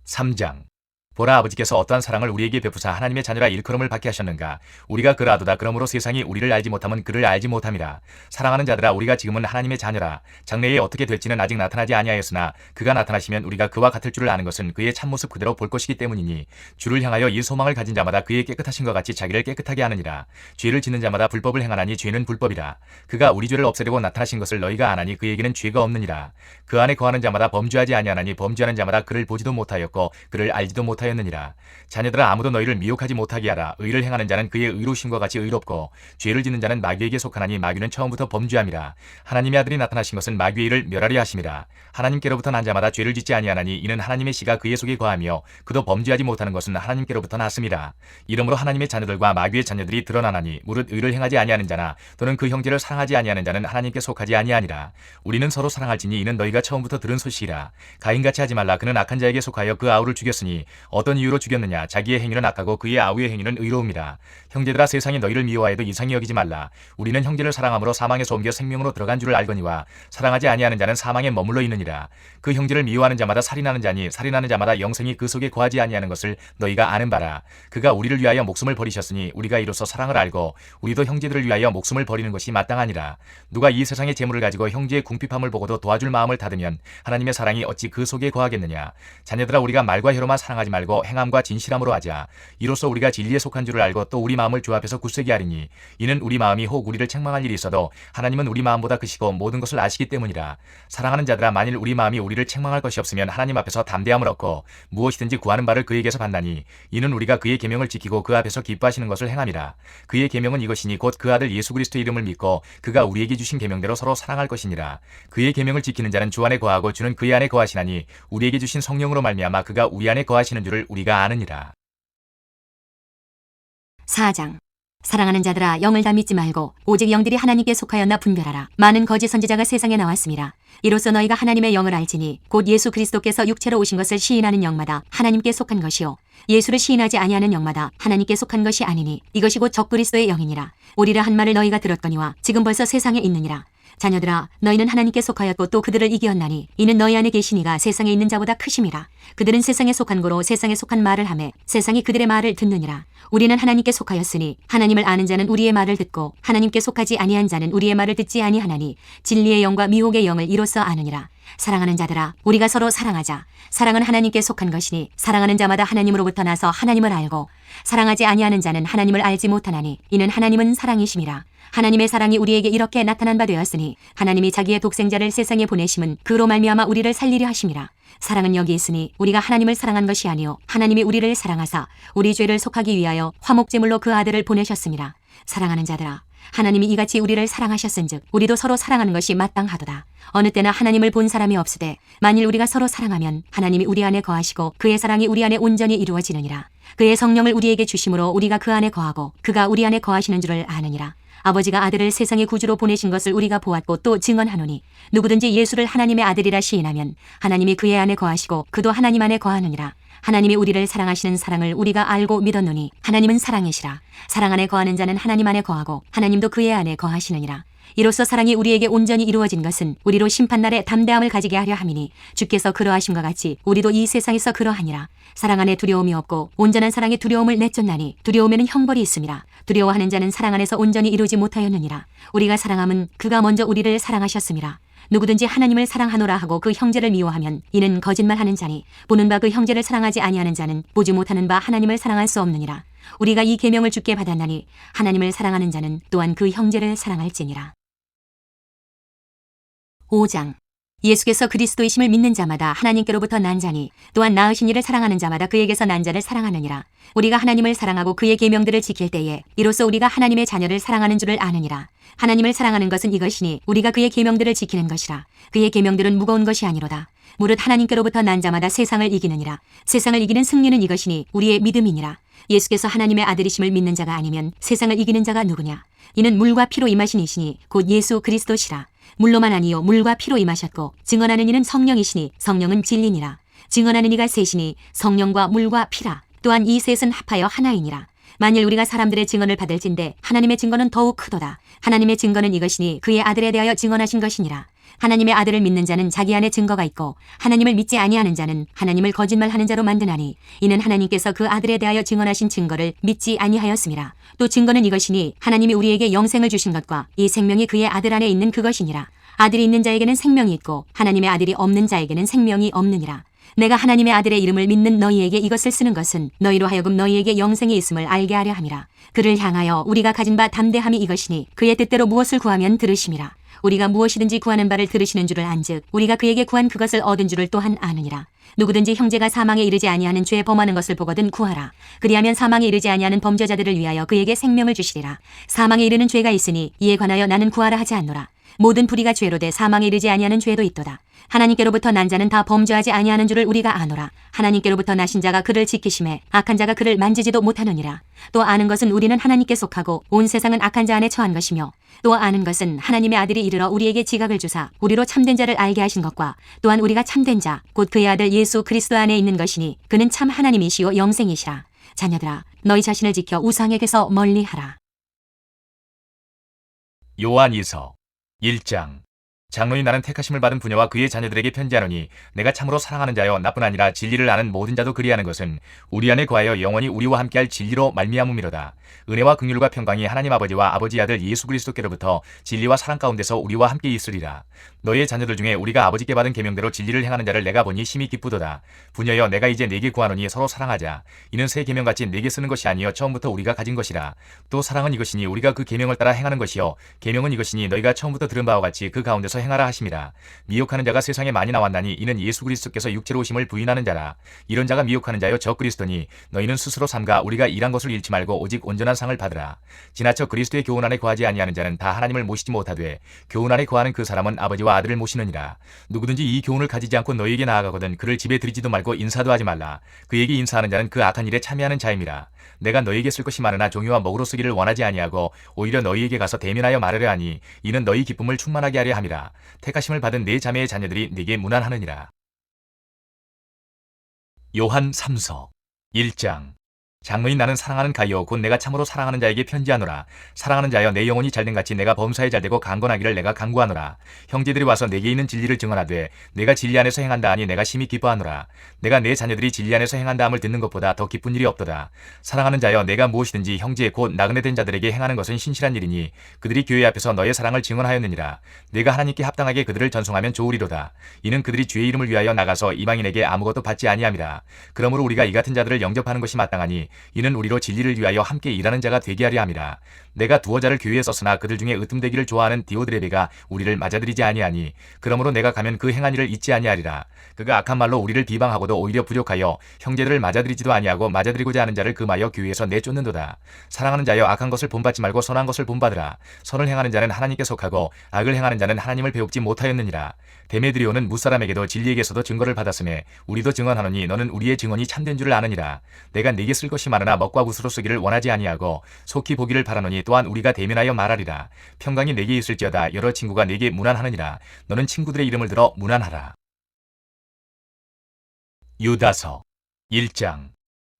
3장. 보라, 아버지께서 어떠한 사랑을 우리에게 베푸사 하나님의 자녀라 일컬음을 받게 하셨는가. 우리가 그라도다. 그러므로 세상이 우리를 알지 못하면 그를 알지 못함이라. 사랑하는 자들아, 우리가 지금은 하나님의 자녀라. 장래에 어떻게 될지는 아직 나타나지 아니하였으나 그가 나타나시면 우리가 그와 같을 줄을 아는 것은 그의 참모습 그대로 볼 것이기 때문이니, 주를 향하여 이 소망을 가진 자마다 그의 깨끗하신 것 같이 자기를 깨끗하게 하느니라. 죄를 짓는 자마다 불법을 행하나니 죄는 불법이라. 그가 우리 죄를 없애려고 나타나신 것을 너희가 아나니 그에게는 죄가 없느니라. 그 안에 거하는 자마다 범죄하지 아니하나니 범죄하는 자마다 그를 보지도 못하였고 그를 알지도 못하였느니라. 자녀들아, 아무도 너희를 미혹하지 못하게 하라. 의를 행하는 자는 그의 의로우심과 같이 의롭고 죄를 짓는 자는 마귀에게 속하나니 마귀는 처음부터 범죄함이라. 하나님의 아들이 나타나신 것은 마귀의 일을 멸하려 하심이라. 하나님께로부터 난 자마다 죄를 짓지 아니하나니 이는 하나님의 씨가 그의 속에 거하며 그도 범죄하지 못하는 것은 하나님께로부터 났음이라. 이러므로 하나님의 자녀들과 마귀의 자녀들이 드러나나니, 무릇 의를 행하지 아니하는 자나 또는 그 형제를 사랑하지 아니하는 자는 하나님께 속하지 아니하니라. 우리는 서로 사랑할지니 이는 너희가 처음부터 들은 소식이라. 가인같이 하지 말라. 그는 악한 자에게 속하여 그 아우를 죽였으니 어떤 이유로 죽였느냐. 자기의 행위는 악하고 그의 아우의 행위는 의로움이라. 형제들아, 세상이 너희를 미워해도 이상히 여기지 말라. 우리는 형제를 사랑함으로 사망에서 옮겨 생명으로 들어간 줄을 알거니와 사랑하지 아니하는 자는 사망에 머물러 있느니라. 그 형제를 미워하는 자마다 살인하는 자니 살인하는 자마다 영생이 그 속에 거하지 아니하는 것을 너희가 아는 바라. 그가 우리를 위하여 목숨을 버리셨으니 우리가 이로써 사랑을 알고 우리도 형제들을 위하여 목숨을 버리는 것이 마땅하니라. 누가 이 세상의 재물을 가지고 형제의 궁핍함을 보고도 도와줄 마음을 닫으면 하나님의 사랑이 어찌 그 속에 거하겠느냐. 자녀들아, 우리가 말과 혀로만 사랑하지 말고 행함과 진실함으로 하자. 이로써 우리가 진리에 속한 줄을 알고 또 우리 마음을 조합해서 굳세게 하리니, 이는 우리 마음이 혹 우리를 책망할 일이 있어도 하나님은 우리 마음보다 크시고 모든 것을 아시기 때문이라. 사랑하는 자들아, 만일 우리 마음이 우리를 책망할 것이 없으면 하나님 앞에서 담대함을 얻고 무엇이든지 구하는 바를 그에게서 받나니, 이는 우리가 그의 계명을 지키고 그 앞에서 기뻐하시는 것을 행함이라. 그의 계명은 이것이니 곧 그 아들 예수 그리스도의 이름을 믿고 그가 우리에게 주신 계명대로 서로 사랑할 것이니라. 그의 계명을 지키는 자는 주 안에 거하고 주는 그의 안에 거하시나니, 우리에게 주신 성령으로 말미암아 그가 우리 안에 거하시는 줄을 우리가 아느니라. 4장. 사랑하는 자들아, 영을 다 믿지 말고 오직 영들이 하나님께 속하였나 분별하라. 많은 거짓 선지자가 세상에 나왔습니다. 이로써 너희가 하나님의 영을 알지니 곧 예수 그리스도께서 육체로 오신 것을 시인하는 영마다 하나님께 속한 것이요, 예수를 시인하지 아니하는 영마다 하나님께 속한 것이 아니니 이것이 곧 적그리스도의 영이니라. 오리라 한 말을 너희가 들었거니와 지금 벌써 세상에 있느니라. 자녀들아, 너희는 하나님께 속하였고 또 그들을 이기었나니 이는 너희 안에 계신 이가 세상에 있는 자보다 크심이라. 그들은 세상에 속한 고로 세상에 속한 말을 하매 세상이 그들의 말을 듣느니라. 우리는 하나님께 속하였으니 하나님을 아는 자는 우리의 말을 듣고 하나님께 속하지 아니한 자는 우리의 말을 듣지 아니하나니, 진리의 영과 미혹의 영을 이로써 아느니라. 사랑하는 자들아, 우리가 서로 사랑하자. 사랑은 하나님께 속한 것이니 사랑하는 자마다 하나님으로부터 나서 하나님을 알고 사랑하지 아니하는 자는 하나님을 알지 못하나니, 이는 하나님은 사랑이심이라. 하나님의 사랑이 우리에게 이렇게 나타난 바 되었으니 하나님이 자기의 독생자를 세상에 보내심은 그로 말미암아 우리를 살리려 하심이라. 사랑은 여기 있으니 우리가 하나님을 사랑한 것이 아니요 하나님이 우리를 사랑하사 우리 죄를 속하기 위하여 화목제물로 그 아들을 보내셨습니다. 사랑하는 자들아, 하나님이 이같이 우리를 사랑하셨은즉 우리도 서로 사랑하는 것이 마땅하도다. 어느 때나 하나님을 본 사람이 없으되 만일 우리가 서로 사랑하면 하나님이 우리 안에 거하시고 그의 사랑이 우리 안에 온전히 이루어지느니라. 그의 성령을 우리에게 주심으로 우리가 그 안에 거하고 그가 우리 안에 거하시는 줄을 아느니라. 아버지가 아들을 세상의 구주로 보내신 것을 우리가 보았고 또 증언하노니, 누구든지 예수를 하나님의 아들이라 시인하면 하나님이 그의 안에 거하시고 그도 하나님 안에 거하느니라. 하나님이 우리를 사랑하시는 사랑을 우리가 알고 믿었노니 하나님은 사랑이시라. 사랑 안에 거하는 자는 하나님 안에 거하고 하나님도 그의 안에 거하시느니라. 이로써 사랑이 우리에게 온전히 이루어진 것은 우리로 심판날에 담대함을 가지게 하려 함이니, 주께서 그러하심과 같이 우리도 이 세상에서 그러하니라. 사랑 안에 두려움이 없고 온전한 사랑의 두려움을 내쫓나니, 두려움에는 형벌이 있음이라. 두려워하는 자는 사랑 안에서 온전히 이루지 못하였느니라. 우리가 사랑함은 그가 먼저 우리를 사랑하셨음이라. 누구든지 하나님을 사랑하노라 하고 그 형제를 미워하면 이는 거짓말하는 자니, 보는 바 그 형제를 사랑하지 아니하는 자는 보지 못하는 바 하나님을 사랑할 수 없느니라. 우리가 이 계명을 주께 받았나니 하나님을 사랑하는 자는 또한 그 형제를 사랑할지니라. 5장. 예수께서 그리스도이심을 믿는 자마다 하나님께로부터 난 자니, 또한 낳으신 이를 사랑하는 자마다 그에게서 난 자를 사랑하느니라. 우리가 하나님을 사랑하고 그의 계명들을 지킬 때에 이로써 우리가 하나님의 자녀를 사랑하는 줄을 아느니라. 하나님을 사랑하는 것은 이것이니 우리가 그의 계명들을 지키는 것이라. 그의 계명들은 무거운 것이 아니로다. 무릇 하나님께로부터 난 자마다 세상을 이기느니라. 세상을 이기는 승리는 이것이니 우리의 믿음이니라. 예수께서 하나님의 아들이심을 믿는 자가 아니면 세상을 이기는 자가 누구냐? 이는 물과 피로 임하신 이시니 곧 예수 그리스도시라. 물로만 아니요 물과 피로 임하셨고 증언하는 이는 성령이시니 성령은 진리니라. 증언하는 이가 셋이니 성령과 물과 피라. 또한 이 셋은 합하여 하나이니라. 만일 우리가 사람들의 증언을 받을진대 하나님의 증거는 더욱 크도다. 하나님의 증거는 이것이니 그의 아들에 대하여 증언하신 것이니라. 하나님의 아들을 믿는 자는 자기 안에 증거가 있고 하나님을 믿지 아니하는 자는 하나님을 거짓말하는 자로 만드나니 이는 하나님께서 그 아들에 대하여 증언하신 증거를 믿지 아니하였습니다. 또 증거는 이것이니 하나님이 우리에게 영생을 주신 것과 이 생명이 그의 아들 안에 있는 그것이니라. 아들이 있는 자에게는 생명이 있고 하나님의 아들이 없는 자에게는 생명이 없느니라. 내가 하나님의 아들의 이름을 믿는 너희에게 이것을 쓰는 것은 너희로 하여금 너희에게 영생이 있음을 알게 하려 함이라. 그를 향하여 우리가 가진 바 담대함이 이것이니 그의 뜻대로 무엇을 구하면 들으심이라. 우리가 무엇이든지 구하는 바를 들으시는 줄을 안즉 우리가 그에게 구한 그것을 얻은 줄을 또한 아느니라. 누구든지 형제가 사망에 이르지 아니하는 죄 범하는 것을 보거든 구하라. 그리하면 사망에 이르지 아니하는 범죄자들을 위하여 그에게 생명을 주시리라. 사망에 이르는 죄가 있으니 이에 관하여 나는 구하라 하지 않노라. 모든 불의가 죄로 돼 사망에 이르지 아니하는 죄도 있도다. 하나님께로부터 난 자는 다 범죄하지 아니하는 줄을 우리가 아노라. 하나님께로부터 나신 자가 그를 지키심에 악한 자가 그를 만지지도 못하느니라. 또 아는 것은 우리는 하나님께 속하고 온 세상은 악한 자 안에 처한 것이며 또 아는 것은 하나님의 아들이 이르러 우리에게 지각을 주사 우리로 참된 자를 알게 하신 것과 또한 우리가 참된 자 곧 그의 아들 예수 그리스도 안에 있는 것이니 그는 참 하나님이시요 영생이시라. 자녀들아 너희 자신을 지켜 우상에게서 멀리하라. 요한이서 1장. 장로인 나는 택하심을 받은 부녀와 그의 자녀들에게 편지하노니 내가 참으로 사랑하는 자여 나뿐 아니라 진리를 아는 모든 자도 그리하는 것은 우리 안에 거하여 영원히 우리와 함께할 진리로 말미암음이로다. 은혜와 긍휼과 평강이 하나님 아버지와 아버지 아들 예수 그리스도께로부터 진리와 사랑 가운데서 우리와 함께 있으리라. 너희의 자녀들 중에 우리가 아버지께 받은 계명대로 진리를 행하는 자를 내가 보니 심히 기쁘도다. 부녀여 내가 이제 네게 구하노니 서로 사랑하자. 이는 새 계명같이 네게 쓰는 것이 아니요 처음부터 우리가 가진 것이라. 또 사랑은 이것이니 우리가 그 계명을 따라 행하는 것이요 계명은 이것이니 너희가 처음부터 들은 바와 같이 그 가운데서 행하라 하심이라. 미혹하는 자가 세상에 많이 나왔나니 이는 예수 그리스도께서 육체로 오심을 부인하는 자라. 이런 자가 미혹하는 자여 저 그리스도니 너희는 스스로 삼가 우리가 일한 것을 잃지 말고 오직 온전한 상을 받으라. 지나쳐 그리스도의 교훈 안에 거하지 아니하는 자는 다 하나님을 모시지 못하되 교훈 안에 거하는 그 사람은 아버지와 아들을 모시느니라. 누구든지 이 교훈을 가지지 않고 너희에게 나아가거든 그를 집에 들이지도 말고 인사도 하지 말라. 그에게 인사하는 자는 그 악한 일에 참여하는 자임이라. 내가 너희에게 쓸 것이 많으나 종이와 먹으로 쓰기를 원하지 아니하고 오히려 너희에게 가서 대면하여 말하려 하니 이는 너희 기쁨을 충만하게 하려 함이라. 택하심을 받은 네 자매의 자녀들이 네게 문안하느니라. 요한 3서 1장. 장로인 나는 사랑하는 가이오 곧 내가 참으로 사랑하는 자에게 편지하노라. 사랑하는 자여 내 영혼이 잘된 같이 내가 범사에 잘되고 강건하기를 내가 간구하노라. 형제들이 와서 내게 있는 진리를 증언하되 내가 진리 안에서 행한다 하니 내가 심히 기뻐하노라. 내가 내 자녀들이 진리 안에서 행한다 함을 듣는 것보다 더 기쁜 일이 없도다. 사랑하는 자여 내가 무엇이든지 형제 곧 나그네 된 자들에게 행하는 것은 신실한 일이니 그들이 교회 앞에서 너의 사랑을 증언하였느니라. 내가 하나님께 합당하게 그들을 전송하면 좋으리로다. 이는 그들이 주의 이름을 위하여 나가서 이방인에게 아무것도 받지 아니함이라. 그러므로 우리가 이 같은 자들을 영접하는 것이 마땅하니 이는 우리로 진리를 위하여 함께 일하는 자가 되게 하려 함이라. 내가 두어 자를 교회에 썼으나 그들 중에 으뜸되기를 좋아하는 디오드레베가 우리를 맞아들이지 아니하니 그러므로 내가 가면 그 행한 일을 잊지 아니하리라. 그가 악한 말로 우리를 비방하고도 오히려 부족하여 형제들을 맞아들이지도 아니하고 맞아들이고자 하는 자를 금하여 교회에서 내쫓는도다. 사랑하는 자여 악한 것을 본받지 말고 선한 것을 본받으라. 선을 행하는 자는 하나님께 속하고 악을 행하는 자는 하나님을 배웁지 못하였느니라. 데메드리오는 무사람에게도 진리에게서도 증거를 받았음에 우리도 증언하노니 너는 우리의 증언이 참된 줄을 아느니라. 내가 네게 쓸 것이 많으나 먹과 굿으로 쓰기를 원하지 아니하고 속히 보기를 바라노니 또한 우리가 대면하여 말하리라. 평강이 내게 있을지어다. 여러 친구가 네게 문안하느니라. 너는 친구들의 이름을 들어 문안하라. 유다서 1장.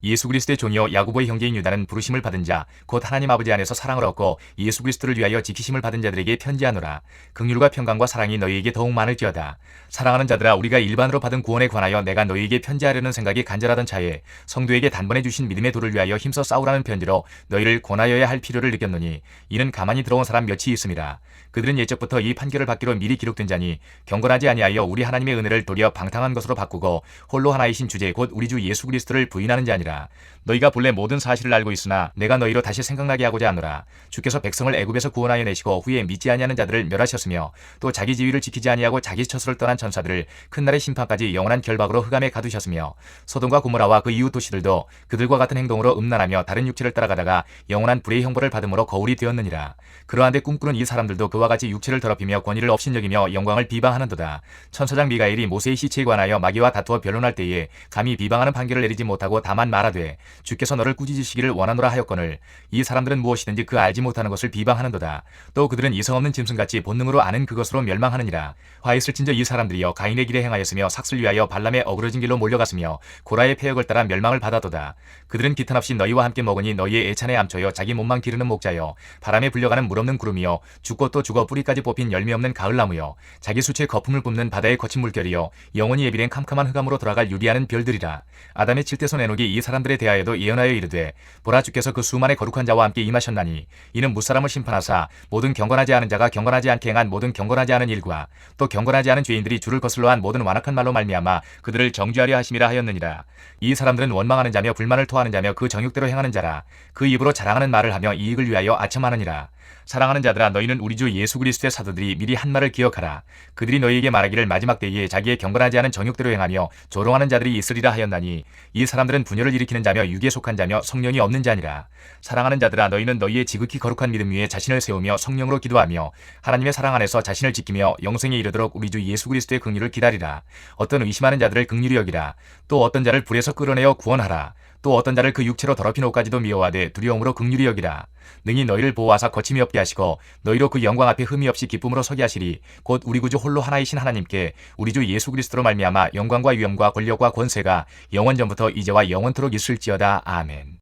예수 그리스도의 종이요 야고보의 형제인 유다는 부르심을 받은 자 곧 하나님 아버지 안에서 사랑을 얻고 예수 그리스도를 위하여 지키심을 받은 자들에게 편지하노라. 긍휼과 평강과 사랑이 너희에게 더욱 많을지어다. 사랑하는 자들아 우리가 일반으로 받은 구원에 관하여 내가 너희에게 편지하려는 생각이 간절하던 차에 성도에게 단번에 주신 믿음의 도를 위하여 힘써 싸우라는 편지로 너희를 권하여야 할 필요를 느꼈노니 이는 가만히 들어온 사람 몇이 있음이라. 그들은 예적부터 이 판결을 받기로 미리 기록된 자니 경건하지 아니하여 우리 하나님의 은혜를 도리어 방탕한 것으로 바꾸고 홀로 하나이신 주제 곧 우리 주 예수 그리스도를 부인하는 자니라. 너희가 본래 모든 사실을 알고 있으나 내가 너희로 다시 생각나게 하고자 하노라. 주께서 백성을 애굽에서 구원하여 내시고 후에 믿지 아니하는 자들을 멸하셨으며 또 자기 지위를 지키지 아니하고 자기 처소를 떠난 천사들을 큰 날의 심판까지 영원한 결박으로 흑암에 가두셨으며 소돔과 고모라와 그 이웃 도시들도 그들과 같은 행동으로 음란하며 다른 육체를 따라가다가 영원한 불의 형벌을 받음으로 거울이 되었느니라. 그러한데 꿈꾸는 이 사람들도 그와 같이 육체를 더럽히며 권위를 업신여기며 영광을 비방하는도다. 천사장 미가엘이 모세의 시체에 관하여 마귀와 다투어 변론할 때에 감히 비방하는 판결을 내리지 못하고 다만 말하는 말하되 주께서 너를 꾸짖으시기를 원하노라 하였거늘 이 사람들은 무엇이든지 그 알지 못하는 것을 비방하는도다. 또 그들은 이성 없는 짐승같이 본능으로 아는 그것으로 멸망하느니라. 화 있을진저 이 사람들이여 가인의 길에 행하였으며 삭슬 위하여 발람의 어그러진 길로 몰려갔으며 고라의 폐역을 따라 멸망을 받아도다. 그들은 기탄 없이 너희와 함께 먹으니 너희의 애찬에 암초여 자기 몸만 기르는 목자여 바람에 불려가는 물 없는 구름이여 죽고 또 죽어 뿌리까지 뽑힌 열매 없는 가을나무여 자기 수치의 거품을 뿜는 바다의 거친 물결이여 영원히 예비된 캄캄한 흑암으로 돌아갈 유리하는 별들이라. 아담의 칠대손 에녹이 이 사람들에 대하여도 예언하여 이르되 보라 주께서 그 수만의 거룩한 자와 함께 임하셨나니 이는 무사람을 심판하사 모든 경건하지 않은 자가 경건하지 않게 행한 모든 경건하지 않은 일과 또 경건하지 않은 죄인들이 주를 거슬러 한 모든 완악한 말로 말미암아 그들을 정죄하려 하심이라 하였느니라. 이 사람들은 원망하는 자며 불만을 토하는 자며 그 정욕대로 행하는 자라. 그 입으로 자랑하는 말을 하며 이익을 위하여 아첨하느니라. 사랑하는 자들아 너희는 우리 주 예수 그리스도의 사도들이 미리 한 말을 기억하라. 그들이 너희에게 말하기를 마지막 때에 자기의 경건하지 않은 정욕대로 행하며 조롱하는 자들이 있으리라 하였나니 이 사람들은 분열을 일으키는 자며 육에 속한 자며 성령이 없는 자니라. 사랑하는 자들아 너희는 너희의 지극히 거룩한 믿음 위에 자신을 세우며 성령으로 기도하며 하나님의 사랑 안에서 자신을 지키며 영생에 이르도록 우리 주 예수 그리스도의 긍휼을 기다리라. 어떤 의심하는 자들을 긍휼히 여기라. 또 어떤 자를 불에서 끌어내어 구원하라. 또 어떤 자를 그 육체로 더럽힌 옷까지도 미워하되 두려움으로 긍휼히 여기라. 능히 너희를 보호하사 거침이 없게 하시고 너희로 그 영광 앞에 흠이 없이 기쁨으로 서게 하시리. 곧 우리 구주 홀로 하나이신 하나님께 우리 주 예수 그리스도로 말미암아 영광과 위엄과 권력과 권세가 영원전부터 이제와 영원토록 있을지어다. 아멘.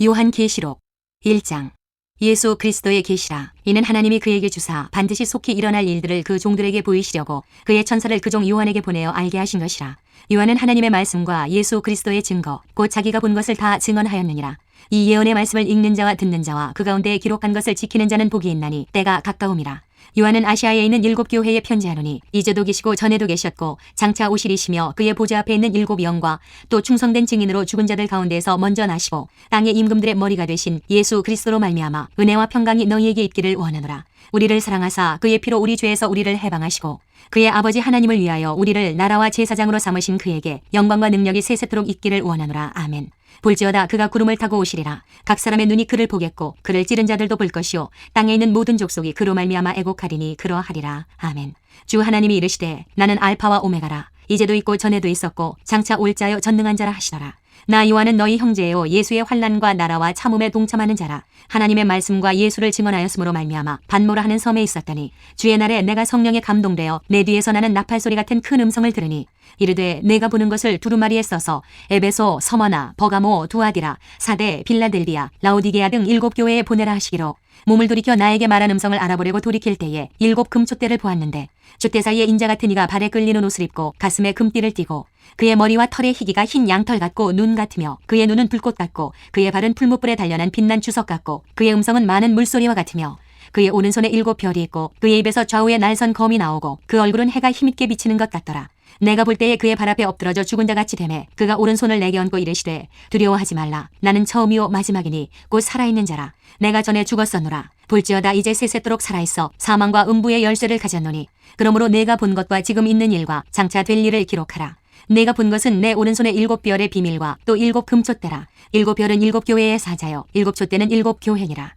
요한계시록 1장. 예수 그리스도의 계시라. 이는 하나님이 그에게 주사 반드시 속히 일어날 일들을 그 종들에게 보이시려고 그의 천사를 그 종 요한에게 보내어 알게 하신 것이라. 요한은 하나님의 말씀과 예수 그리스도의 증거 곧 자기가 본 것을 다 증언하였느니라. 이 예언의 말씀을 읽는 자와 듣는 자와 그 가운데 기록한 것을 지키는 자는 복이 있나니 때가 가까움이라. 요한은 아시아에 있는 7 교회에 편지하노니 이제도 계시고 전에도 계셨고 장차 오시리시며 그의 보좌 앞에 있는 7 영과 또 충성된 증인으로 죽은 자들 가운데에서 먼저 나시고 땅의 임금들의 머리가 되신 예수 그리스도로 말미암아 은혜와 평강이 너희에게 있기를 원하노라. 우리를 사랑하사 그의 피로 우리 죄에서 우리를 해방하시고 그의 아버지 하나님을 위하여 우리를 나라와 제사장으로 삼으신 그에게 영광과 능력이 세세토록 있기를 원하노라. 아멘. 볼지어다 그가 구름을 타고 오시리라. 각 사람의 눈이 그를 보겠고 그를 찌른 자들도 볼 것이요 땅에 있는 모든 족속이 그로 말미암아 애곡하리니 그러하리라. 아멘. 주 하나님이 이르시되 나는 알파와 오메가라. 이제도 있고 전에도 있었고 장차 올 자여 전능한 자라 하시더라. 나 요한은 너희 형제요 예수의 환난과 나라와 참음에 동참하는 자라. 하나님의 말씀과 예수를 증언하였으므로 말미암아 반모라 하는 섬에 있었더니 주의 날에 내가 성령에 감동되어 내 뒤에서 나는 나팔 소리 같은 큰 음성을 들으니 이르되 내가 보는 것을 두루마리에 써서 에베소, 서머나, 버가모, 두아디라, 사데, 빌라델비아, 라오디게아 등 7 교회에 보내라 하시기로 몸을 돌이켜 나에게 말한 음성을 알아보려고 돌이킬 때에 7 금촛대를 보았는데 촛대 사이에 인자 같은 이가 발에 끌리는 옷을 입고 가슴에 금띠를 띠고 그의 머리와 털의 희기가 흰 양털 같고 눈 같으며 그의 눈은 불꽃 같고 그의 발은 풀무불에 단련한 빛난 주석 같고 그의 음성은 많은 물소리와 같으며 그의 오른손에 7 별이 있고 그의 입에서 좌우에 날선 검이 나오고 그 얼굴은 해가 힘있게 비치는 것 같더라. 내가 볼 때에 그의 발 앞에 엎드러져 죽은 자같이 되매 그가 오른손을 내게 얹고 이르시되 두려워하지 말라. 나는 처음이요 마지막이니 곧 살아있는 자라. 내가 전에 죽었었노라. 볼지어다 이제 세세토록 살아있어 사망과 음부의 열쇠를 가졌노니 그러므로 내가 본 것과 지금 있는 일과 장차 될 일을 기록하라. 내가 본 것은 내 오른손에 7 별의 비밀과 또 7 금촛대라. 7 별은 7 교회의 사자요 7 촛대는 7 교회니라.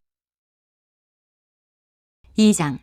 2장.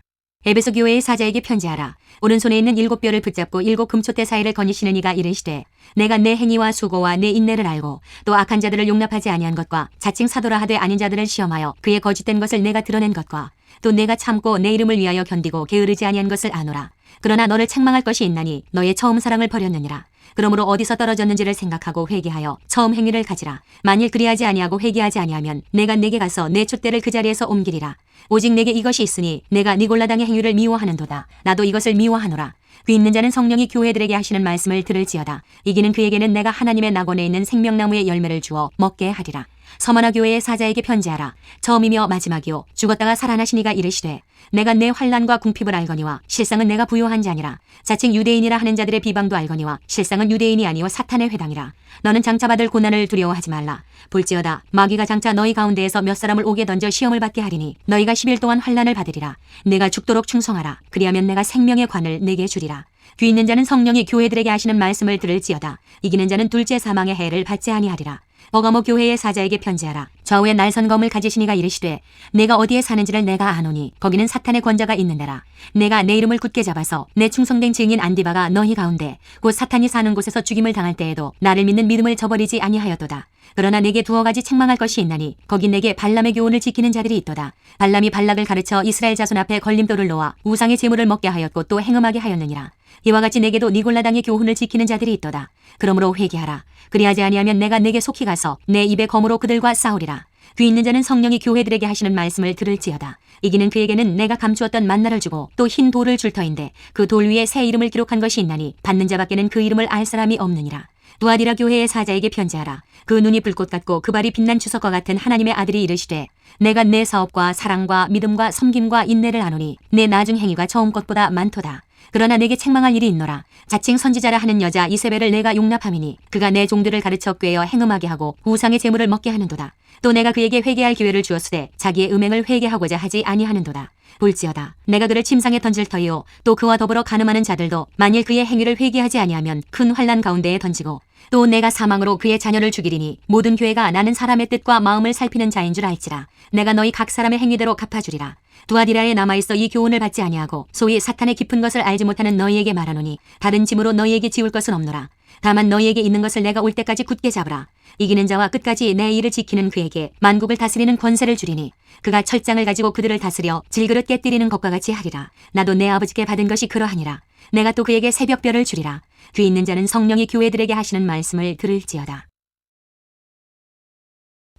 에베소 교회의 사자에게 편지하라. 오른손에 있는 7 별을 붙잡고 7 금촛대 사이를 거니시는 이가 이르시되 내가 내 행위와 수고와 내 인내를 알고 또 악한 자들을 용납하지 아니한 것과 자칭 사도라 하되 아닌 자들을 시험하여 그의 거짓된 것을 내가 드러낸 것과 또 내가 참고 내 이름을 위하여 견디고 게으르지 아니한 것을 아노라. 그러나 너를 책망할 것이 있나니 너의 처음 사랑을 버렸느니라. 그러므로 어디서 떨어졌는지를 생각하고 회개하여 처음 행위를 가지라. 만일 그리하지 아니하고 회개하지 아니하면 내가 네게 가서 내 촛대를 그 자리에서 옮기리라. 오직 내게 이것이 있으니 내가 니골라당의 행위를 미워하는도다. 나도 이것을 미워하노라. 귀 있는 자는 성령이 교회들에게 하시는 말씀을 들을지어다. 이기는 그에게는 내가 하나님의 낙원에 있는 생명나무의 열매를 주어 먹게 하리라. 서머나 교회의 사자에게 편지하라. 처음이며 마지막이요 죽었다가 살아나신 이가 이르시되 내가 내 환난과 궁핍을 알거니와 실상은 내가 부요한 자니라. 자칭 유대인이라 하는 자들의 비방도 알거니와 실상은 유대인이 아니요 사탄의 회당이라. 너는 장차 받을 고난을 두려워하지 말라. 볼지어다 마귀가 장차 너희 가운데에서 몇 사람을 옥에 던져 시험을 받게 하리니 너희가 10일 동안 환난을 받으리라. 내가 죽도록 충성하라. 그리하면 내가 생명의 관을 내게 주리라. 귀 있는 자는 성령이 교회들에게 하시는 말씀을 들을지어다. 이기는 자는 둘째 사망의 해를 받지 아니하리라. 버가모 교회의 사자에게 편지하라. 좌우에 날선 검을 가지시니가 이르시되 내가 어디에 사는지를 내가 아노니 거기는 사탄의 권자가 있는 데라. 내가 내 이름을 굳게 잡아서 내 충성된 증인 안디바가 너희 가운데 곧 사탄이 사는 곳에서 죽임을 당할 때에도 나를 믿는 믿음을 저버리지 아니하였도다. 그러나 내게 두어 가지 책망할 것이 있나니 거기 내게 발람의 교훈을 지키는 자들이 있도다. 발람이 발락을 가르쳐 이스라엘 자손 앞에 걸림돌을 놓아 우상의 제물을 먹게 하였고 또 행음하게 하였느니라. 이와 같이 내게도 니골라당의 교훈을 지키는 자들이 있도다. 그러므로 회개하라. 그리하지 아니하면 내가 내게 속히 가서 내 입의 검으로 그들과 싸우리라. 귀 있는 자는 성령이 교회들에게 하시는 말씀을 들을지어다. 이기는 그에게는 내가 감추었던 만나를 주고 또 흰 돌을 줄 터인데 그 돌 위에 새 이름을 기록한 것이 있나니 받는 자밖에는 그 이름을 알 사람이 없느니라. 두아디라 교회의 사자에게 편지하라. 그 눈이 불꽃 같고 그 발이 빛난 주석과 같은 하나님의 아들이 이르시되 내가 내 사업과 사랑과 믿음과 섬김과 인내를 아노니 내 나중 행위가 처음 것보다 많도다. 그러나 내게 책망할 일이 있노라. 자칭 선지자라 하는 여자 이세벨을 내가 용납함이니 그가 내 종들을 가르쳐 꾀어 행음하게 하고 우상의 제물을 먹게 하는도다. 또 내가 그에게 회개할 기회를 주었으되 자기의 음행을 회개하고자 하지 아니하는도다. 볼지어다. 내가 그를 침상에 던질 터이요 또 그와 더불어 간음하는 자들도 만일 그의 행위를 회개하지 아니하면 큰 환난 가운데에 던지고 또 내가 사망으로 그의 자녀를 죽이리니 모든 교회가 나는 사람의 뜻과 마음을 살피는 자인 줄 알지라. 내가 너희 각 사람의 행위대로 갚아주리라. 두아디라에 남아있어 이 교훈을 받지 아니하고 소위 사탄의 깊은 것을 알지 못하는 너희에게 말하노니 다른 짐으로 너희에게 지울 것은 없노라. 다만 너희에게 있는 것을 내가 올 때까지 굳게 잡으라. 이기는 자와 끝까지 내 일을 지키는 그에게 만국을 다스리는 권세를 주리니 그가 철장을 가지고 그들을 다스려 질그릇 깨뜨리는 것과 같이 하리라. 나도 내 아버지께 받은 것이 그러하니라. 내가 또 그에게 새벽별을 주리라. 귀 있는 자는 성령이 교회들에게 하시는 말씀을 들을지어다.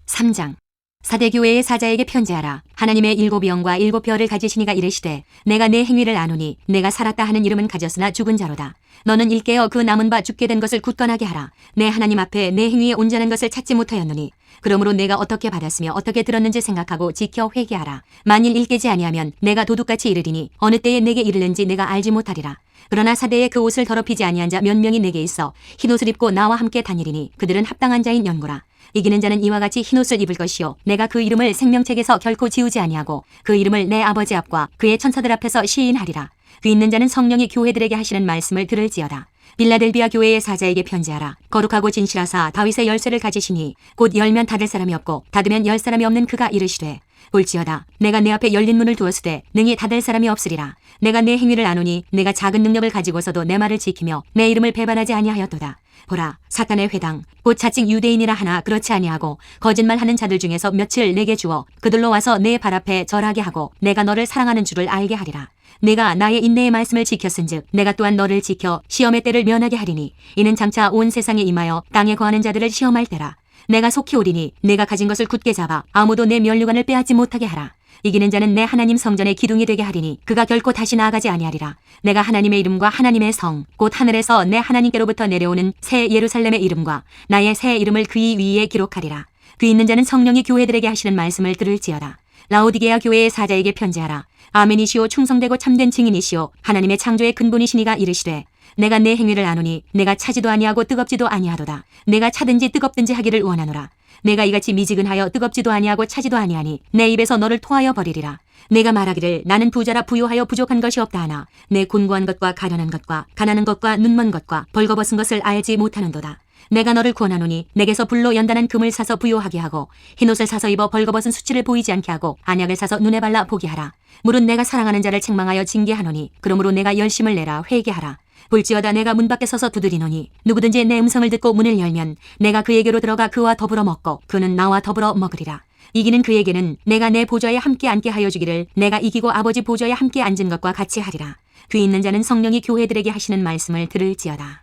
3장. 사대교회의 사자에게 편지하라. 하나님의 7 영과 7 별을 가지시니가 이르시되 내가 내 행위를 아노니 내가 살았다 하는 이름은 가졌으나 죽은 자로다. 너는 일깨어 그 남은 바 죽게 된 것을 굳건하게 하라. 내 하나님 앞에 내 행위에 온전한 것을 찾지 못하였노니 그러므로 내가 어떻게 받았으며 어떻게 들었는지 생각하고 지켜 회개하라. 만일 일깨지 아니하면 내가 도둑같이 이르리니 어느 때에 내게 이르는지 내가 알지 못하리라. 그러나 사대에 그 옷을 더럽히지 아니한 자 몇 명이 내게 있어 흰옷을 입고 나와 함께 다니리니 그들은 합당한 자인 연고라. 이기는 자는 이와 같이 흰옷을 입을 것이요 내가 그 이름을 생명책에서 결코 지우지 아니하고 그 이름을 내 아버지 앞과 그의 천사들 앞에서 시인하리라. 귀 있는 자는 성령이 교회들에게 하시는 말씀을 들을지어다. 빌라델비아 교회의 사자에게 편지하라. 거룩하고 진실하사 다윗의 열쇠를 가지시니 곧 열면 닫을 사람이 없고 닫으면 열 사람이 없는 그가 이르시되 볼지어다. 내가 내 앞에 열린 문을 두었으되 능히 닫을 사람이 없으리라. 내가 내 행위를 아노니 내가 작은 능력을 가지고서도 내 말을 지키며 내 이름을 배반하지 아니하였도다. 보라, 사탄의 회당 곧 자칭 유대인이라 하나 그렇지 아니하고 거짓말하는 자들 중에서 며칠 내게 주어 그들로 와서 내 발 앞에 절하게 하고 내가 너를 사랑하는 줄을 알게 하리라. 내가 나의 인내의 말씀을 지켰은즉 내가 또한 너를 지켜 시험의 때를 면하게 하리니 이는 장차 온 세상에 임하여 땅에 거하는 자들을 시험할 때라. 내가 속히 오리니 내가 가진 것을 굳게 잡아 아무도 내 면류관을 빼앗지 못하게 하라. 이기는 자는 내 하나님 성전의 기둥이 되게 하리니 그가 결코 다시 나아가지 아니하리라. 내가 하나님의 이름과 하나님의 성 곧 하늘에서 내 하나님께로부터 내려오는 새 예루살렘의 이름과 나의 새 이름을 그의 위에 기록하리라. 귀 있는 자는 성령이 교회들에게 하시는 말씀을 들을지어다. 라오디게아 교회의 사자에게 편지하라. 아멘이시오 충성되고 참된 증인이시오 하나님의 창조의 근본이시니가 이르시되 내가 내 행위를 아노니 내가 차지도 아니하고 뜨겁지도 아니하도다. 내가 차든지 뜨겁든지 하기를 원하노라. 내가 이같이 미지근하여 뜨겁지도 아니하고 차지도 아니하니 내 입에서 너를 토하여 버리리라. 내가 말하기를 나는 부자라 부유하여 부족한 것이 없다 하나 내 곤고한 것과 가련한 것과 가난한 것과 눈먼 것과 벌거벗은 것을 알지 못하는도다. 내가 너를 권하노니 내게서 불로 연단한 금을 사서 부요하게 하고 흰옷을 사서 입어 벌거벗은 수치를 보이지 않게 하고 안약을 사서 눈에 발라 보게 하라. 물은 내가 사랑하는 자를 책망하여 징계하노니 그러므로 내가 열심을 내라 회개하라. 볼지어다 내가 문 밖에 서서 두드리노니 누구든지 내 음성을 듣고 문을 열면 내가 그에게로 들어가 그와 더불어 먹고 그는 나와 더불어 먹으리라. 이기는 그에게는 내가 내 보좌에 함께 앉게 하여 주기를 내가 이기고 아버지 보좌에 함께 앉은 것과 같이 하리라. 귀 있는 자는 성령이 교회들에게 하시는 말씀을 들을지어다.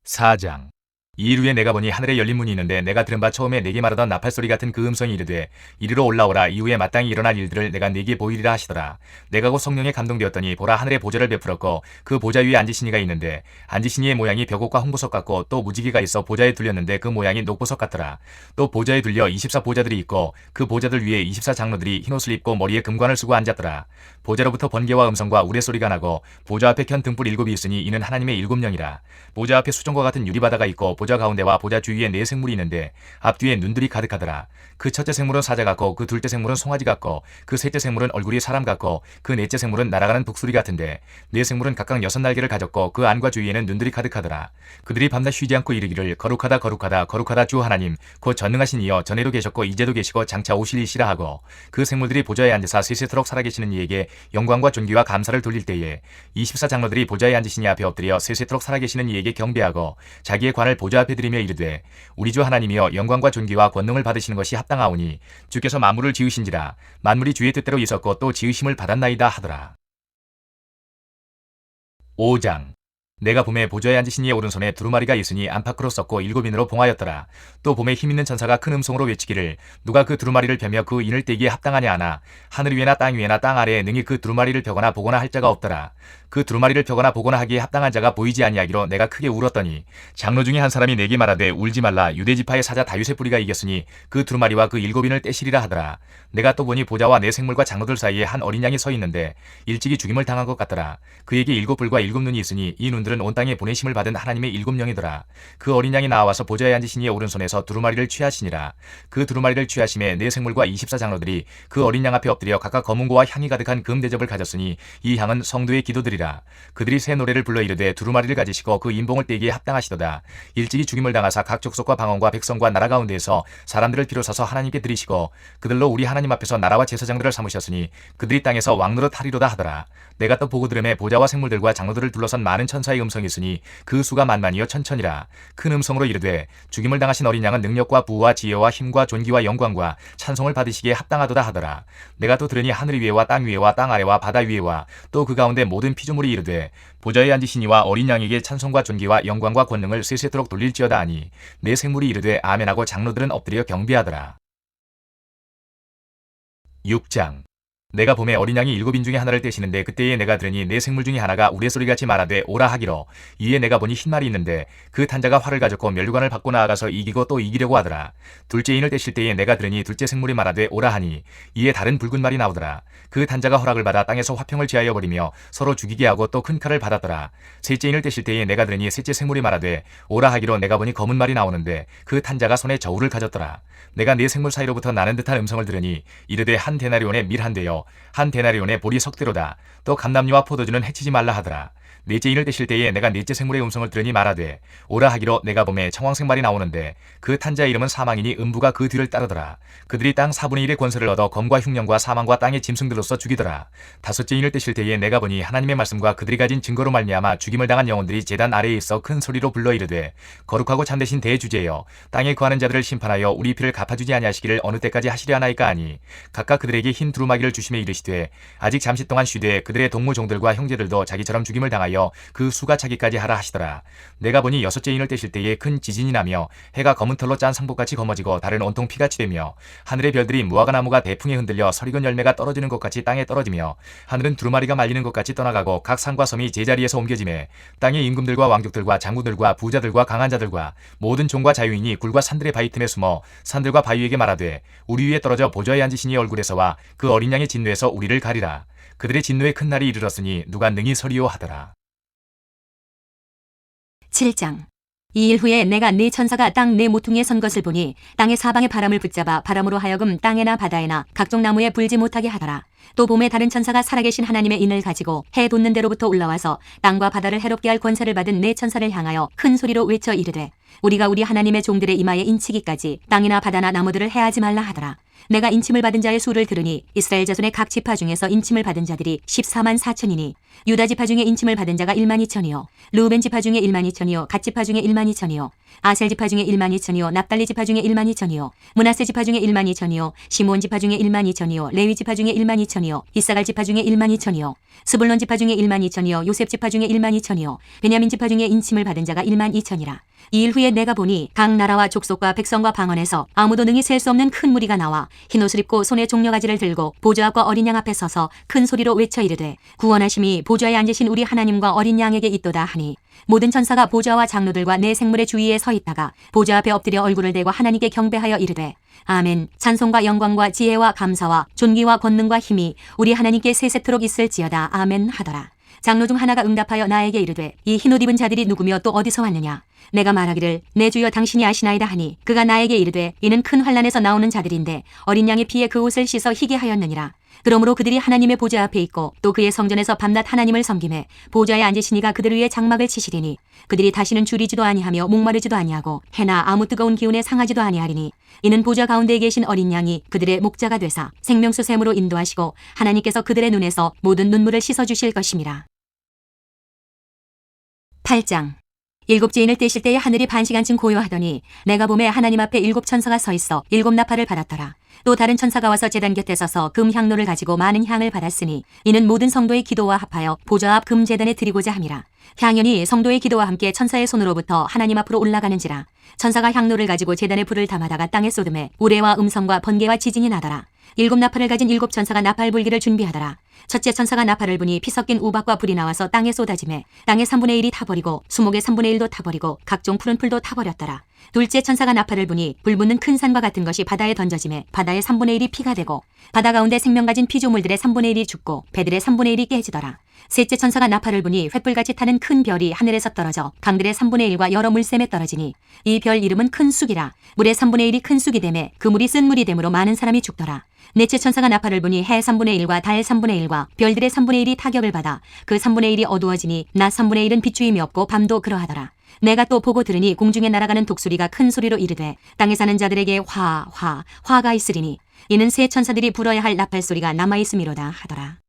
4장. 이일 후에 내가 보니 하늘에 열린 문이 있는데 내가 들은 바 처음에 내게 말하던 나팔소리 같은 그 음성이 이르되 이리로 올라오라. 이후에 마땅히 일어날 일들을 내가 네게 보이리라 하시더라. 내가 곧 성령에 감동되었더니 보라 하늘에 보좌를 베풀었고 그 보좌 위에 앉으신 이가 있는데 앉으신 이의 모양이 벽옥과 홍보석 같고 또 무지개가 있어 보좌에 둘렸는데 그 모양이 녹보석 같더라. 또 보좌에 둘려 24보좌들이 있고 그 보좌들 위에 24장로들이 흰옷을 입고 머리에 금관을 쓰고 앉았더라. 보좌로부터 번개와 음성과 우레소리가 나고 보좌 앞에 켠 등불 7이 있으니 이는 하나님의 7명이라. 보좌 앞에 수정과 같은 유리바다가 있고 보좌 가운데와 보좌 주위에 네 생물이 있는데 앞뒤에 눈들이 가득하더라. 그 첫째 생물은 사자 같고 그 둘째 생물은 송아지 같고 그 셋째 생물은 얼굴이 사람 같고 그 넷째 생물은 날아가는 북수리 같은데 네 생물은 각각 6날개를 가졌고 그 안과 주위에는 눈들이 가득하더라. 그들이 밤낮 쉬지 않고 이르기를 거룩하다 거룩하다 거룩하다 주 하나님 곧 전능하신 이여 전에도 계셨고 이제도 계시고 장차 오실 이시라 하고 그 생물들이 보좌에 앉으사 세세토록 살아계시는 이에게 영광과 존귀와 감사를 돌릴 때에 24장로들이 보좌에 앉으신 이 앞에 엎드려 세세토록 살아계시는 이에게 경배하고 자기의 관을 보좌 앞에 드리며 이르되 우리 주 하나님이여 영광과 존귀와 권능을 받으시는 것이 합당하오니 주께서 만물을 지으신지라 만물이 주의 뜻대로 있었고 또 지으심을 받았나이다 하더라. 5장 내가 봄에 보좌에 앉으신 이의 오른손에 두루마리가 있으니 안팎으로 썩고 7인으로 봉하였더라. 또 봄에 힘있는 천사가 큰 음성으로 외치기를 누가 그 두루마리를 펴며 그 인을 떼기에 합당하냐 하나 하늘 위에나 땅 위에나 땅 아래에 능히 그 두루마리를 펴거나 보거나 할 자가 없더라. 그 두루마리를 펴거나 보거나 하기에 합당한 자가 보이지 아니하기로 내가 크게 울었더니 장로 중에 한 사람이 내게 말하되 울지 말라 유대 지파의 사자 다윗의 뿌리가 이겼으니 그 두루마리와 그 7인을 떼시리라 하더라. 내가 또 보니 보좌와 네 생물과 장로들 사이에 한 어린 양이 서 있는데 일찍이 죽임을 당한 것 같더라. 그에게 7뿔과 7눈이 있으니 이 눈들은 온 땅에 보내심을 받은 하나님의 7영이더라. 그 어린 양이 나와서 보좌에 앉으신 이의 오른손에서 두루마리를 취하시니라. 그 두루마리를 취하심에 네 생물과 24장로들이 그 어린 양 앞에 엎드려 각각 검은고와 향이 가득한 금 대접을 가졌으니 이 향은 성도의 기도들이라. 그들이 새 노래를 불러 이르되 두루마리를 가지시고 그 인봉을 떼기에 합당하시도다. 일찍이 죽임을 당하사 각 족속과 방언과 백성과 나라 가운데에서 사람들을 비로소서 하나님께 드리시고 그들로 우리 하나님 앞에서 나라와 제사장들을 삼으셨으니 그들이 땅에서 왕노릇 하리로다 하더라. 내가 또 보고 들음에 보좌와 생물들과 장로들을 둘러선 많은 천사의 음성이 있으니 그 수가 만만이여 천천이라. 큰 음성으로 이르되 죽임을 당하신 어린 양은 능력과 부와 지혜와 힘과 존귀와 영광과 찬송을 받으시기에 합당하도다 하더라. 내가 또 들으니 하늘 위에와 땅 위에와 땅 아래와 바다 위에와 또 그 가운데 모든 피조물이 이르되 보좌에 앉으신 이와 어린 양에게 찬송과 존귀와 영광과 권능을 세세토록 돌릴지어다 하니 내 생물이 이르되 아멘하고 장로들은 엎드려 경배하더라. 6장 내가 봄에 어린 양이 7인 중에 하나를 떼시는데 그때에 내가 들으니 네 생물 중에 하나가 우레소리같이 말하되 오라 하기로 이에 내가 보니 흰말이 있는데 그 탄자가 활을 가졌고 면류관을 받고 나아가서 이기고 또 이기려고 하더라. 둘째 인을 떼실 때에 내가 들으니 둘째 생물이 말하되 오라 하니 이에 다른 붉은 말이 나오더라. 그 탄자가 허락을 받아 땅에서 화평을 취하여 버리며 서로 죽이게 하고 또 큰 칼을 받았더라. 셋째 인을 떼실 때에 내가 들으니 셋째 생물이 말하되 오라 하기로 내가 보니 검은 말이 나오는데 그 탄자가 손에 저울을 가졌더라. 내가 네 생물 사이로부터 나는 듯한 음성을 들으니 이르되 한 데나리온의 밀 한 대요 한 데나리온의 보리 석대로다. 또 감람류와 포도주는 해치지 말라 하더라. 넷째 인을 떼실 때에 내가 넷째 생물의 음성을 들으니 말하되 오라 하기로 내가 봄에 청황색 말이 나오는데 그 탄자의 이름은 사망이니 음부가 그 뒤를 따르더라. 그들이 땅 4분의 1의 권세를 얻어 검과 흉령과 사망과 땅의 짐승들로서 죽이더라. 다섯째 인을 떼실 때에 내가 보니 하나님의 말씀과 그들이 가진 증거로 말미암아 죽임을 당한 영혼들이 제단 아래에 있어 큰 소리로 불러 이르되 거룩하고 참되신 대주제여 땅에 거하는 자들을 심판하여 우리 피를 갚아주지 아니하시기를 어느 때까지 하시려 하나이까 하니 각각 그들에게 흰 두루마기를 주심에 이르시되 아직 잠시 동안 쉬되 그들의 동무종들과 형제들도 자기처럼 죽임을 당하여 그 수가 차기까지 하라 하시더라. 내가 보니 여섯째 인을 떼실 때에 큰 지진이 나며 해가 검은 털로 짠 상복같이 검어지고 달은 온통 피같이 되며 하늘의 별들이 무화과 나무가 대풍에 흔들려 설익은 열매가 떨어지는 것 같이 땅에 떨어지며 하늘은 두루마리가 말리는 것 같이 떠나가고 각 산과 섬이 제자리에서 옮겨지매 땅의 임금들과 왕족들과 장군들과 부자들과 강한 자들과 모든 종과 자유인이 굴과 산들의 바위 틈에 숨어 산들과 바위에게 말하되 우리 위에 떨어져 보좌에 앉으신 이의 얼굴에서와 그 어린 양의 진노에서 우리를 가리라. 그들의 진노의 큰 날이 이르렀으니 누가 능히 서리요 하더라. 7장 이 일 후에 내가 네 천사가 땅 네 모퉁이에 선 것을 보니 땅의 사방의 바람을 붙잡아 바람으로 하여금 땅에나 바다에나 각종 나무에 불지 못하게 하더라. 또 봄에 다른 천사가 살아계신 하나님의 인을 가지고 해 돋는 데로부터 올라와서 땅과 바다를 해롭게 할 권세를 받은 네 천사를 향하여 큰 소리로 외쳐 이르되 우리가 우리 하나님의 종들의 이마에 인치기까지 땅이나 바다나 나무들을 해하지 말라 하더라. 내가 인침을 받은 자의 수를 들으니 이스라엘 자손의 각 지파 중에서 인침을 받은 자들이 14만 4천이니 유다 지파 중에 인침을 받은 자가 1만 2천이요 르우벤 지파 중에 1만 2천이요 갓 지파 중에 1만 2천이요 아셀 지파 중에 1만 2천이요 납달리 지파 중에 1만 2천이요 므낫세 지파 중에 1만 2천이요 시므온 지파 중에 1만 2천이요 레위 지파 중에 1만 2천이요 이사갈 지파 중에 1만 2천이요 스불론 지파 중에 1만 2천이요 요셉 지파 중에 1만 2천이요 베냐민 지파 중에 인침을 받은 자가 1만 2천이라. 이 일 후에 내가 보니 각 나라와 족속과 백성과 방언에서 아무도 능히 셀 수 없는 큰 무리가 나와 흰옷을 입고 손에 종려가지를 들고 보좌 앞과 어린 양 앞에 서서 큰 소리로 외쳐 이르되 구원하심이 보좌에 앉으신 우리 하나님과 어린 양에게 있도다 하니 모든 천사가 보좌와 장로들과 네 생물의 주위에 서 있다가 보좌 앞에 엎드려 얼굴을 대고 하나님께 경배하여 이르되 아멘. 찬송과 영광과 지혜와 감사와 존귀와 권능과 힘이 우리 하나님께 세세토록 있을지어다. 아멘 하더라. 장로 중 하나가 응답하여 나에게 이르되 이 흰옷 입은 자들이 누구며 또 어디서 왔느냐. 내가 말하기를 내 주여 당신이 아시나이다 하니 그가 나에게 이르되 이는 큰 환란에서 나오는 자들인데 어린 양의 피에 그 옷을 씻어 희게 하였느니라. 그러므로 그들이 하나님의 보좌 앞에 있고 또 그의 성전에서 밤낮 하나님을 섬김에 보좌에 앉으시니가 그들 위에 장막을 치시리니 그들이 다시는 줄이지도 아니하며 목마르지도 아니하고 해나 아무 뜨거운 기운에 상하지도 아니하리니 이는 보좌 가운데에 계신 어린 양이 그들의 목자가 되사 생명수 샘으로 인도하시고 하나님께서 그들의 눈에서 모든 눈물을 씻어주실 것임이라. 8장. 일곱 제인을 떼실 때에 하늘이 반시간쯤 고요하더니 내가 보매 하나님 앞에 일곱 천사가 서 있어 일곱 나팔을 받았더라. 또 다른 천사가 와서 제단 곁에 서서 금 향로를 가지고 많은 향을 받았으니 이는 모든 성도의 기도와 합하여 보좌 앞 금 제단에 드리고자 함이라. 향연이 성도의 기도와 함께 천사의 손으로부터 하나님 앞으로 올라가는지라. 천사가 향로를 가지고 제단에 불을 담아다가 땅에 쏟음에 우레와 음성과 번개와 지진이 나더라. 일곱 나팔을 가진 일곱 천사가 나팔 불기를 준비하더라. 첫째 천사가 나팔을 부니 피 섞인 우박과 불이 나와서 땅에 쏟아지매 땅의 3분의 1이 타버리고 수목의 3분의 1도 타버리고 각종 푸른 풀도 타버렸더라. 둘째 천사가 나팔을 부니 불 붙는 큰 산과 같은 것이 바다에 던져지매 바다의 3분의 1이 피가 되고 바다 가운데 생명 가진 피조물들의 3분의 1이 죽고 배들의 3분의 1이 깨지더라. 셋째 천사가 나팔을 부니 횃불같이 타는 큰 별이 하늘에서 떨어져 강들의 3분의 1과 여러 물샘에 떨어지니 이 별 이름은 큰 쑥이라. 물의 3분의 1이 큰 쑥이 되매 그 물이 쓴 물이 되므로 많은 사람이 죽더라. 넷째 천사가 나팔을 부니 해 3분의 1과 달 3분의 1과 별들의 3분의 1이 타격을 받아 그 3분의 1이 어두워지니 낮 3분의 1은 비추임이 없고 밤도 그러하더라. 내가 또 보고 들으니 공중에 날아가는 독수리가 큰 소리로 이르되 땅에 사는 자들에게 화가 있으리니 이는 새 천사들이 불어야 할 나팔 소리가 남아있음이로다 하더라.